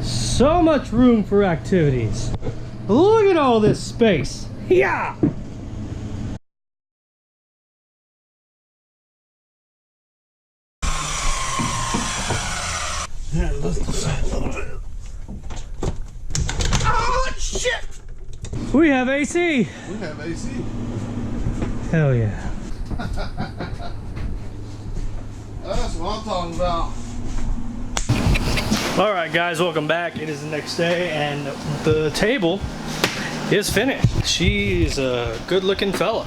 So much room for activities. Look at all this space. Yeah. Yeah, lift the side a little bit. Oh shit! We have AC. We have AC. Hell yeah. That's what I'm talking about. All right, guys, welcome back. It is the next day, and the table is finished. She's a good-looking fella.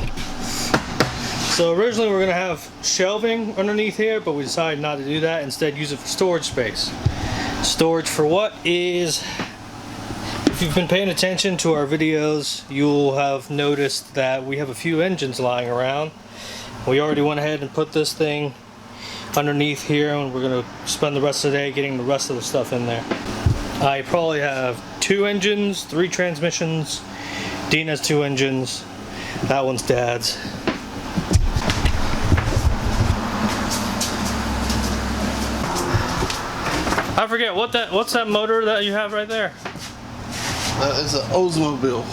So originally we were gonna have shelving underneath here, but we decided not to do that. Instead, use it for storage space. Storage for what is, if you've been paying attention to our videos, you'll have noticed that we have a few engines lying around. We already went ahead and put this thing underneath here, and we're gonna spend the rest of the day getting the rest of the stuff in there. I probably have 2 engines, 3 transmissions. Dean has 2 engines. That one's Dad's. I forget what's that motor that you have right there? That is an Oldsmobile.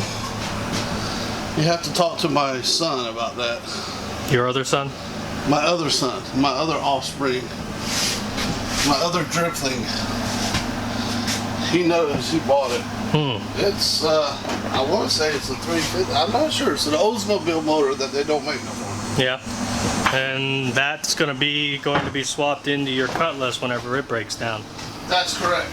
You have to talk to my son about that. Your other son? My other son, my other offspring, my other dripling. He knows, he bought it. It's, I want to say it's a 350. I'm not sure. It's an Oldsmobile motor that they don't make no more. Yeah. And that's going to be swapped into your Cutlass whenever it breaks down. That's correct.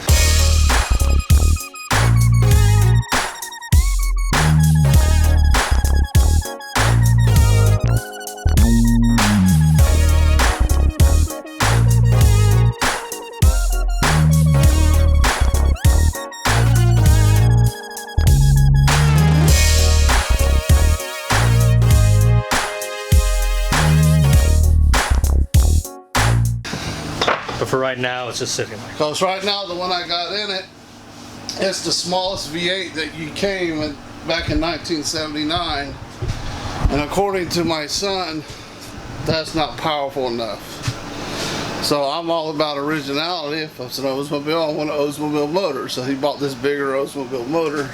But for right now, it's just sitting there. Because right now, the one I got in it, it's the smallest V8 that you came in back in 1979. And according to my son, that's not powerful enough. So I'm all about originality. If it's an Oldsmobile, I want an Oldsmobile motor. So he bought this bigger Oldsmobile motor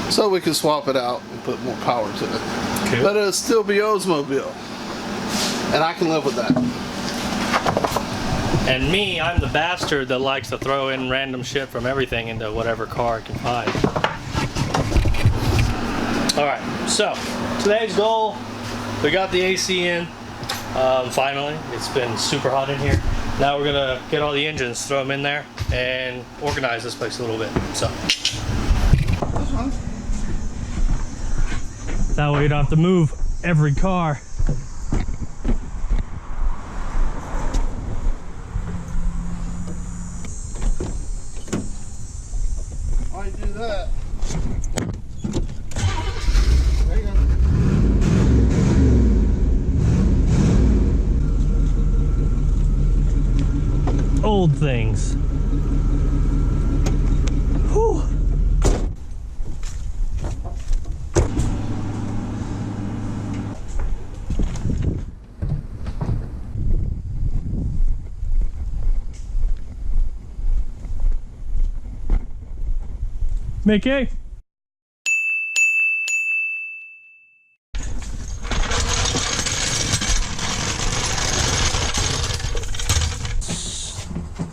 so we can swap it out and put more power to it. Cool. But it'll still be Oldsmobile. And I can live with that. And me, I'm the bastard that likes to throw in random shit from everything into whatever car I can find. Alright, so today's goal, we got the AC in, finally. It's been super hot in here. Now we're gonna get all the engines, throw them in there, and organize this place a little bit. So that way you don't have to move every car. Why do that? There you go. Old things. Whew. Mickey?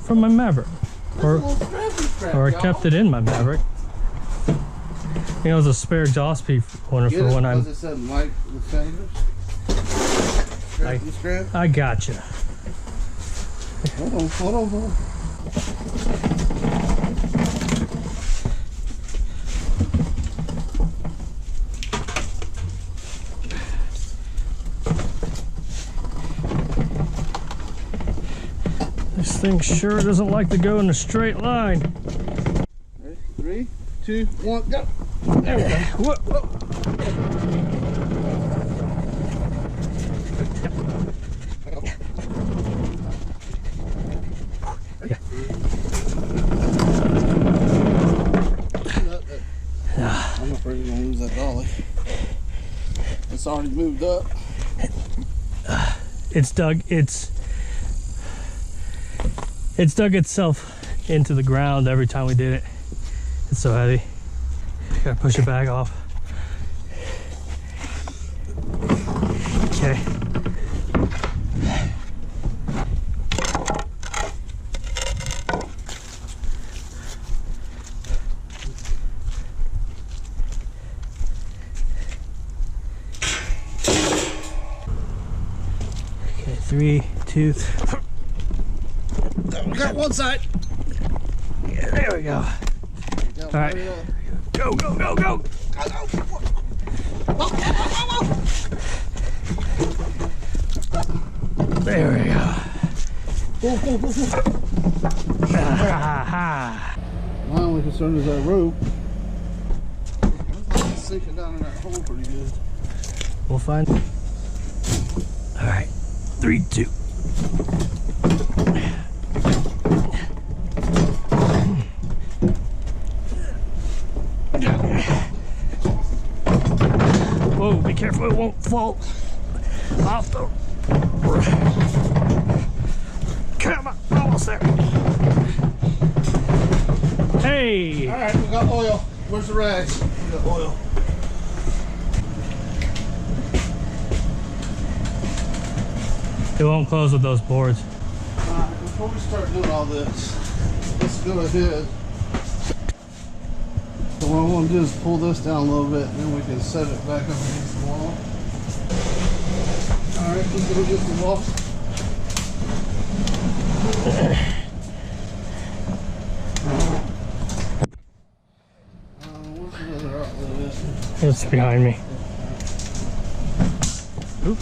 From my Maverick. Or I kept it in my Maverick. You know, it's a spare exhaust piece for when I'm... It said Mike the Famous. I gotcha. Hold on. This thing sure doesn't like to go in a straight line. Ready? 3, 2, 1, go. There we go. Whoa, whoa. I'm afraid we're gonna lose that dolly. It's already moved up. It's dug. It's It's dug itself into the ground every time we did it. It's so heavy. Gotta push it back off. Okay. Okay, 3, 2. We got one side. Yeah, there we go. All right. Go, go, go, go. There we go. My only concern is that rope. It's sinking down in that hole pretty good. We'll find. All right. 3, 2. Whoa, be careful, it won't fall off the. Come on, almost there. Hey! All right, we got oil. Where's the rags? We got oil. It won't close with those boards. All right, before we start doing all this, let's go ahead. So what I want to do is pull this down a little bit, and then we can set it back up against the wall. All right, let's go against the wall. Where's the other outlet? It's behind me. Oop.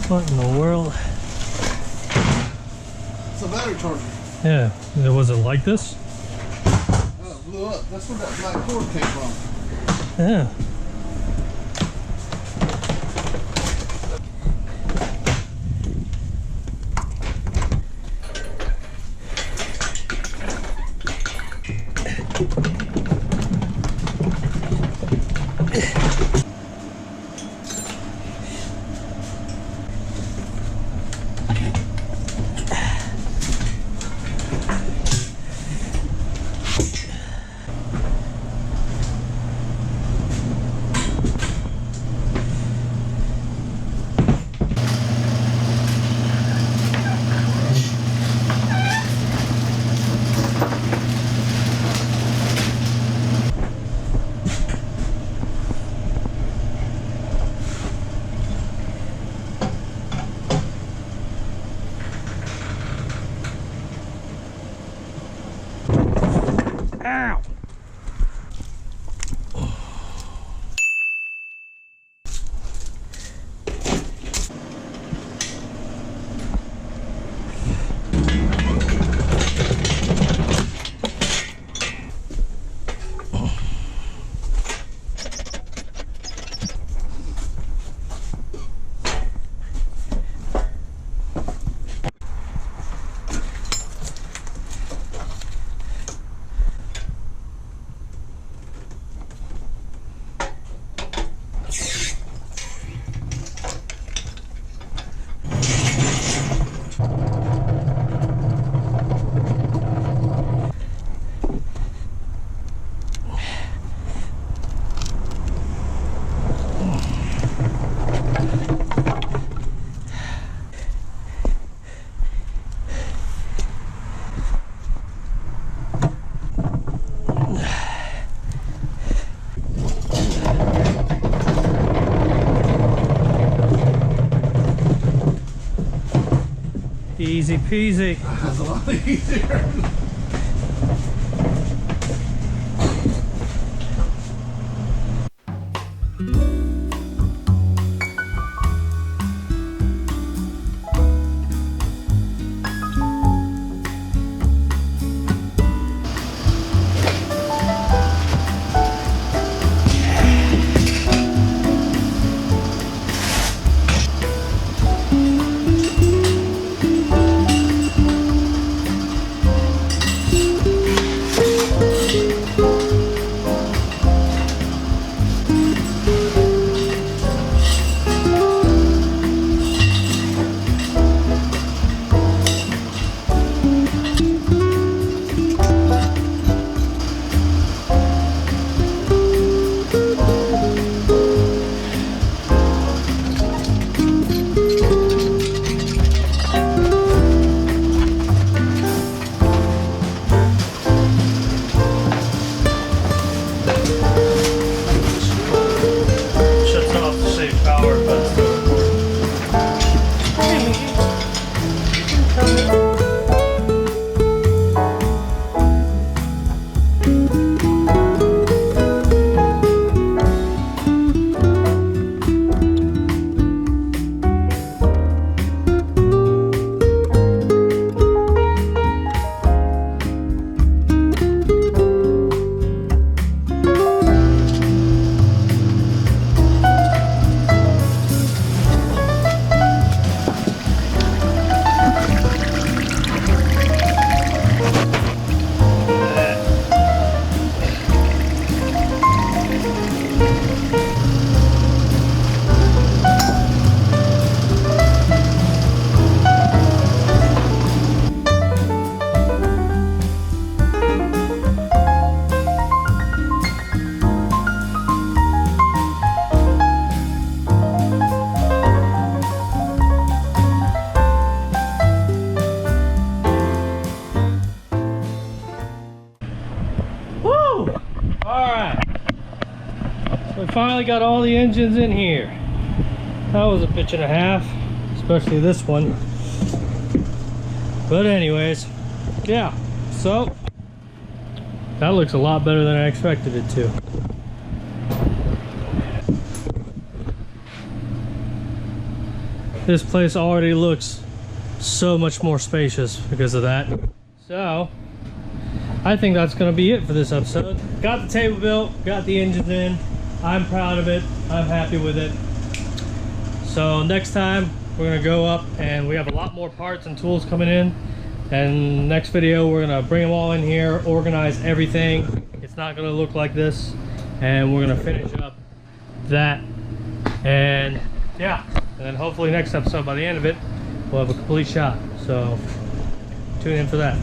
What in the world? It's a battery charger. Yeah, was it like this? Oh, it blew up. That's where that black cord came from. Yeah. Easy peasy. That's a lot easier. Shuts off to save power, but woo! Alright. So we finally got all the engines in here. That was a bitch and a half, especially this one. But anyways, yeah. So that looks a lot better than I expected it to. This place already looks so much more spacious because of that. So I think that's going to be it for this episode. Got the table built, got the engines in. I'm proud of it. I'm happy with it. So next time we're going to go up and we have a lot more parts and tools coming in. And next video we're going to bring them all in here, organize everything. It's not going to look like this. And we're going to finish up that. And yeah. And then hopefully next episode, by the end of it, we'll have a complete shot. So tune in for that.